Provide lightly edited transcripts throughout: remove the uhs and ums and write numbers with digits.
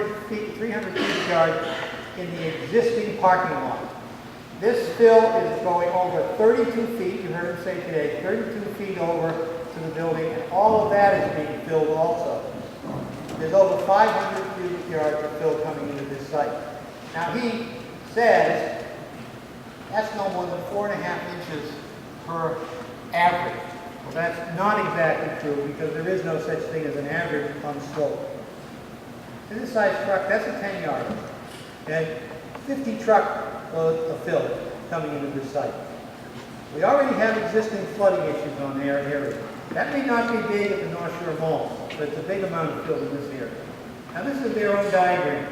300 cubic yards in the existing parking lot. This fill is going over 32 feet, you heard him say today, 32 feet over to the building, and all of that is being filled also. There's over 500 cubic yards of fill coming into this site. Now he says that's no more than 4.5 inches per average. Well, that's not exactly true because there is no such thing as an average on slope. This size truck, that's a 10-yard. Okay? 50 truck of fill coming into this site. We already have existing flooding issues on their area. That may not be big at the North Shore Mall, but it's a big amount of fill in this area. Now this is their own diagram.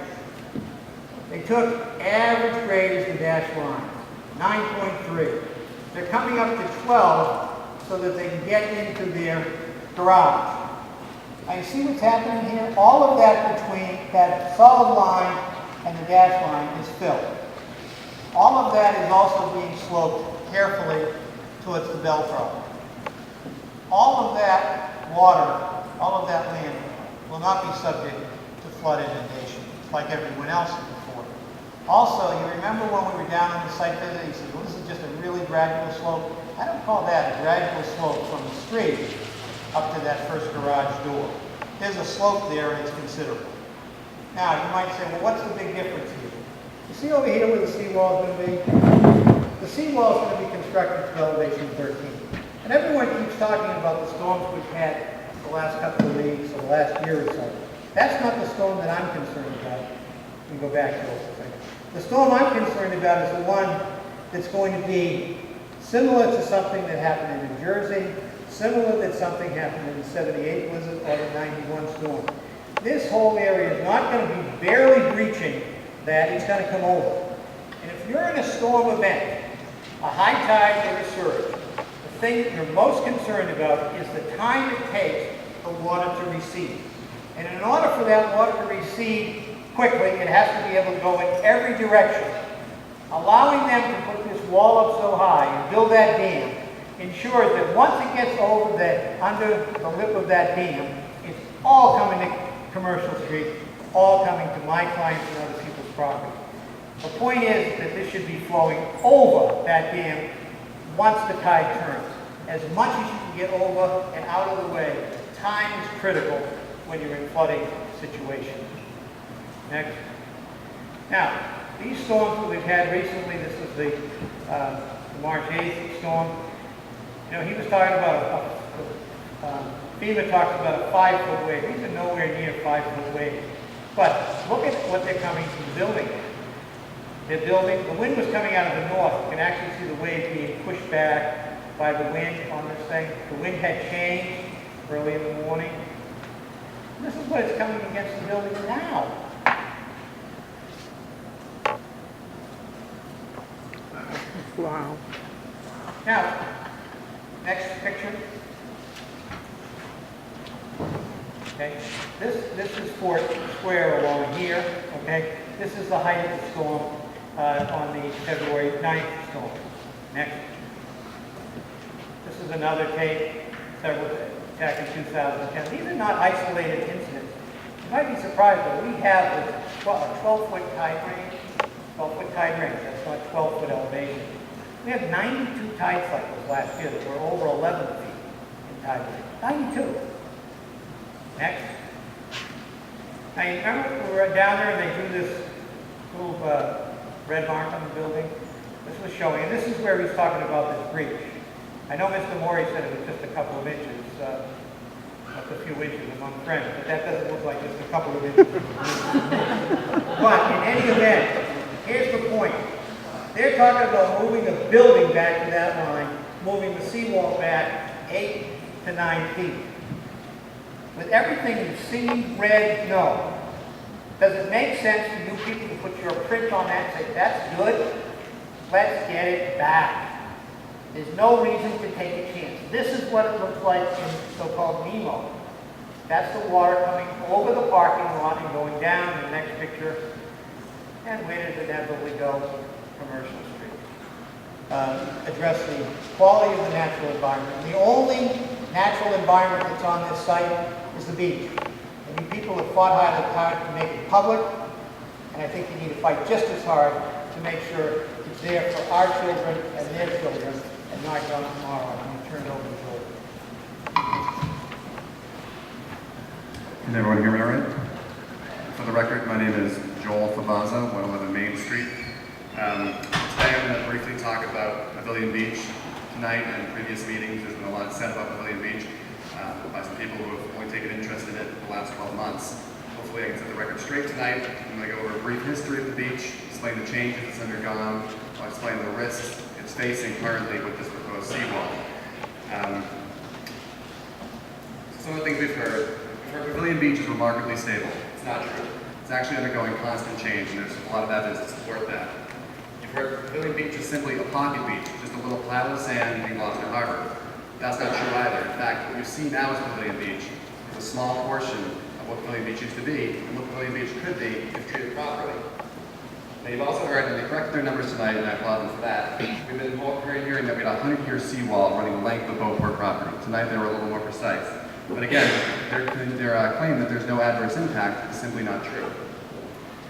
They took average grade as the dash line, 9.3. They're coming up to 12 so that they can get into their garage. Now you see what's happening here? All of that between that solid line and the dash line is filled. All of that is also being sloped carefully towards the bell property. All of that water, all of that land will not be subject to flood inundation like everyone else before. Also, you remember when we were down on the site visit, he said, well, this is just a really gradual slope. I don't call that a gradual slope from the street up to that first garage door. There's a slope there and it's considerable. Now, you might say, well, what's the big difference here? You see over here where the seawall is going to be? The seawall is going to be constructed to elevation 13. And everyone keeps talking about the storms we've had the last couple of weeks or the last year or so. That's not the storm that I'm concerned about. We can go back to it a second. The storm I'm concerned about is the one that's going to be similar to something that happened in New Jersey, similar to something happened in the 78 blizzard or the 91 storm. This whole area is not going to be barely breaching that, it's going to come over. And if you're in a storm event, a high tide or a surge, the thing that you're most concerned about is the time it takes for water to recede. And in order for that water to recede quickly, it has to be able to go in every direction. Allowing them to put this wall up so high and build that dam ensures that once it gets over that, under the lip of that dam, it's all coming to Commercial Street, all coming to my clients and other people's property. The point is that this should be flowing over that dam once the tide turns. As much as you can get over and out of the way, time is critical when you're in flooding situations. Next. Now, these storms that we've had recently, this is the March 8th storm. You know, he was talking about FEMA talks about a 5-foot wave. These are nowhere near 5-foot waves. But look at what they're coming from the building. They're building, the wind was coming out of the north. You can actually see the wave being pushed back by the wind on this thing. The wind had changed early in the morning. And this is what it's coming against the building now. Wow. Now, next picture. Okay, this is Fort Square along here. Okay, this is the height of the storm on the February 9th storm. Next. This is another tape, back in 2010. These are not isolated incidents. You might be surprised, but we have a 12-foot tide range. 12-foot tide range. That's not 12-foot elevation. We had 92 tide cycles last year that were over 11 feet in tide range. 92. Next. Now you remember we were down there and they drew this little red mark on the building? This was showing, and this is where he's talking about this breach. I know Mr. Morey said it was just a couple of inches, just a few inches among friends, but that doesn't look like just a couple of inches. But in any event, here's the point. They're talking about moving the building back to that line, moving the seawall back 8 to 9 feet. With everything you've seen, read, know, does it make sense for you people to put your print on that and say, that's good, let's get it back? There's no reason to take a chance. This is what it looks like in so-called Nemo. That's the water coming over the parking lot and going down in the next picture. And where does it inevitably go? Commercial Street. Address the quality of the natural environment. The only natural environment that's on this site is the beach. And you people have fought hard to make it public, and I think you need to fight just as hard to make sure it's there for our children and their children, and not gone tomorrow. I'm going to turn it over to Joel. Can everyone hear me all right? For the record, my name is Joel Favazza, 111 Main Street. Today I'm going to briefly talk about Pavilion Beach. Tonight and in previous meetings, there's been a lot said about Pavilion Beach by some people who have only taken interest in it the last 12 months. Hopefully I can set the record straight tonight. I'm going to go over a brief history of the beach, explain the changes it's undergone, I'll explain the risks it's facing currently with this proposed seawall. Some of the things we've heard Pavilion Beach is remarkably stable. It's not true. It's actually undergoing constant change, and there's a lot of evidence to support that. You've heard Pavilion Beach is simply a pocket beach, just a little plat of sand being lost in harbor. That's not true either. In fact, what you see now as Pavilion Beach is a small portion of what Pavilion Beach used to be, and what Pavilion Beach could be if treated properly. Now you've also heard, and they corrected their numbers tonight, and I applaud them for that. We've been hearing that we had a 100-year seawall running the length of Beauport property. Tonight they were a little more precise. But again, their claim that there's no adverse impact is simply not true.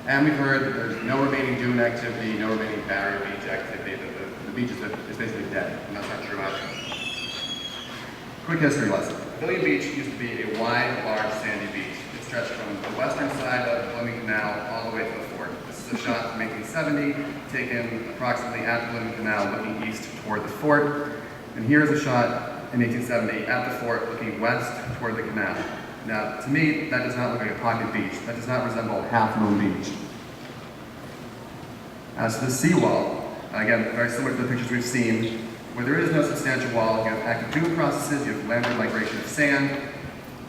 And we've heard that there's no remaining dune activity, no remaining barrier beach activity, that the beach is basically dead, and that's not true either. Quick history lesson. Pavilion Beach used to be a wide, large, sandy beach. It stretched from the western side of the Fleming Canal all the way to the fort. This is a shot from 1870, taken approximately at the Fleming Canal, looking east toward the fort. And here's a shot in 1870 at the fort looking west toward the canal. Now, to me, that does not look like a pocket beach. That does not resemble Half Moon Beach. As to the seawall, again, very similar to the pictures we've seen, where there is no substantial wall, you have active dune processes, you have landward migration of sand.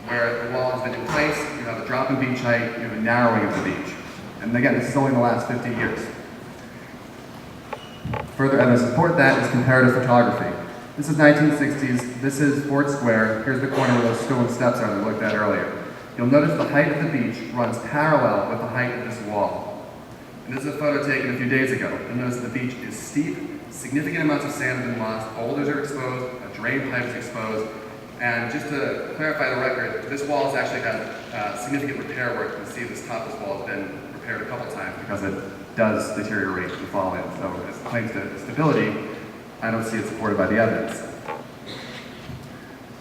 Where the wall has been in place, you have a drop in beach height, you have a narrowing of the beach. And again, this is only in the last 50 years. Further evidence to support that is comparative photography. This is 1960s, this is Fort Square, here's the corner where those stone steps are that we looked at earlier. You'll notice the height of the beach runs parallel with the height of this wall. And this is a photo taken a few days ago. You'll notice the beach is steep, significant amounts of sand have been lost, boulders are exposed, a drain pipe is exposed, and just to clarify the record, this wall has actually had significant repair work. You can see this top of this wall has been repaired a couple times because it does deteriorate and fall in. So as it claims to stability, I don't see it supported by the evidence.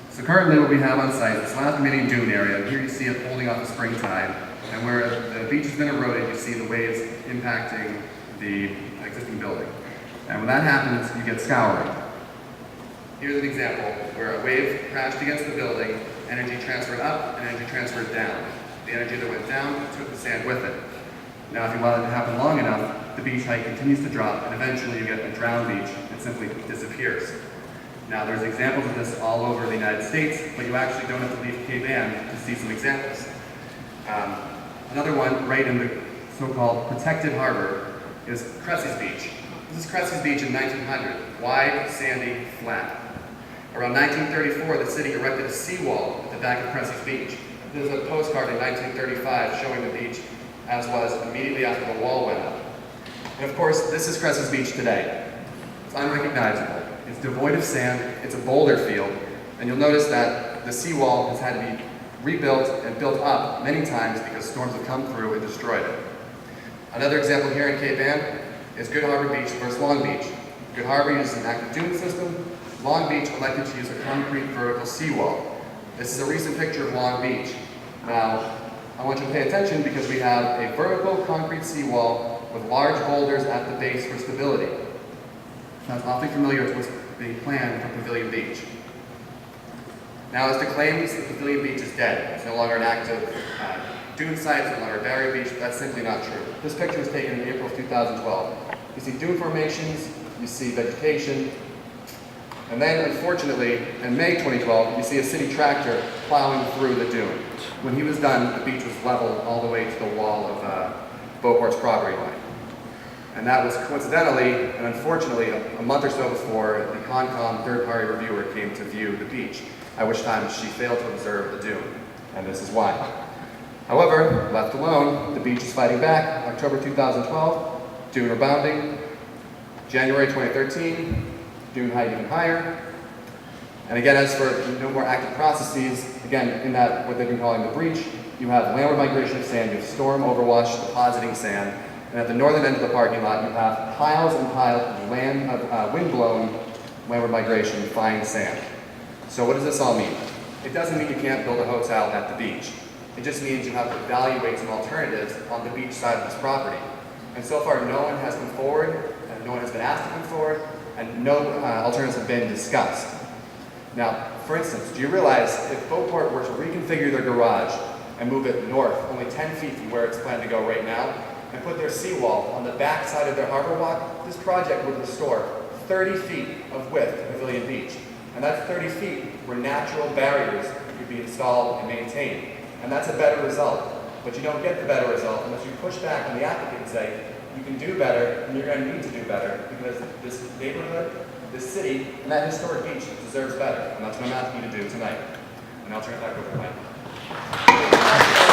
So currently what we have on site is this last remaining dune area. Here you see it holding off the spring tide. And where the beach has been eroded, you see the waves impacting the existing building. And when that happens, you get scouring. Here's an example where a wave crashed against the building, energy transferred up, and energy transferred down. The energy that went down took the sand with it. Now if you allow it to happen long enough, the beach height continues to drop, and eventually you get a drowned beach. It simply disappears. Now there's examples of this all over the United States, but you actually don't have to leave Cape Ann to see some examples. Another one right in the so-called protected harbor is Cressy's Beach. This is Cressy's Beach in 1900, wide, sandy, flat. Around 1934, the city erected a seawall at the back of Cressy's Beach. There's a postcard in 1935 showing the beach as was immediately after the wall went up. And of course, this is Cressy's Beach today. It's unrecognizable. It's devoid of sand, it's a boulder field, and you'll notice that the seawall has had to be rebuilt and built up many times because storms have come through and destroyed it. Another example here in Cape Ann is Good Harbor Beach versus Long Beach. Good Harbor uses an active dune system. Long Beach elected to use a concrete vertical seawall. This is a recent picture of Long Beach. Now, I want you to pay attention because we have a vertical concrete seawall with large boulders at the base for stability. Sounds awfully familiar with what's being planned for Pavilion Beach. Now, as to claims that Pavilion Beach is dead, it's no longer an active dune site, it's no longer a barrier beach, that's simply not true. This picture was taken in April of 2012. You see dune formations, you see vegetation, and then, unfortunately, in May 2012, you see a city tractor plowing through the dune. When he was done, the beach was leveled all the way to the wall of Beauport's property line. And that was coincidentally, and unfortunately, a month or so before the Concom third-party reviewer came to view the beach, at which time she failed to observe the dune. And this is why. However, left alone, the beach is fighting back. October 2012, dune rebounding. January 2013, dune height even higher. And again, as for no more active processes, again, in that what they've been calling the breach, you have landward migration of sand, you have storm overwash depositing sand, and at the northern end of the parking lot, you have piles and piles of wind-blown landward migration fine sand. So what does this all mean? It doesn't mean you can't build a hotel at the beach. It just means you have to evaluate some alternatives on the beach side of this property. And so far, no one has come forward, and no one has been asked to come forward, and no alternatives have been discussed. Now, for instance, do you realize if Beauport were to reconfigure their garage and move it north, only 10 feet from where it's planned to go right now, and put their seawall on the back side of their harbor walk, this project would restore 30 feet of width to Pavilion Beach. And that's 30 feet where natural barriers could be installed and maintained. And that's a better result. But you don't get the better result unless you push back on the applicant and say, you can do better, and you're going to need to do better, because this neighborhood, this city, and that historic beach deserves better. And that's what I'm asking you to do tonight. And I'll turn it back over to Mike.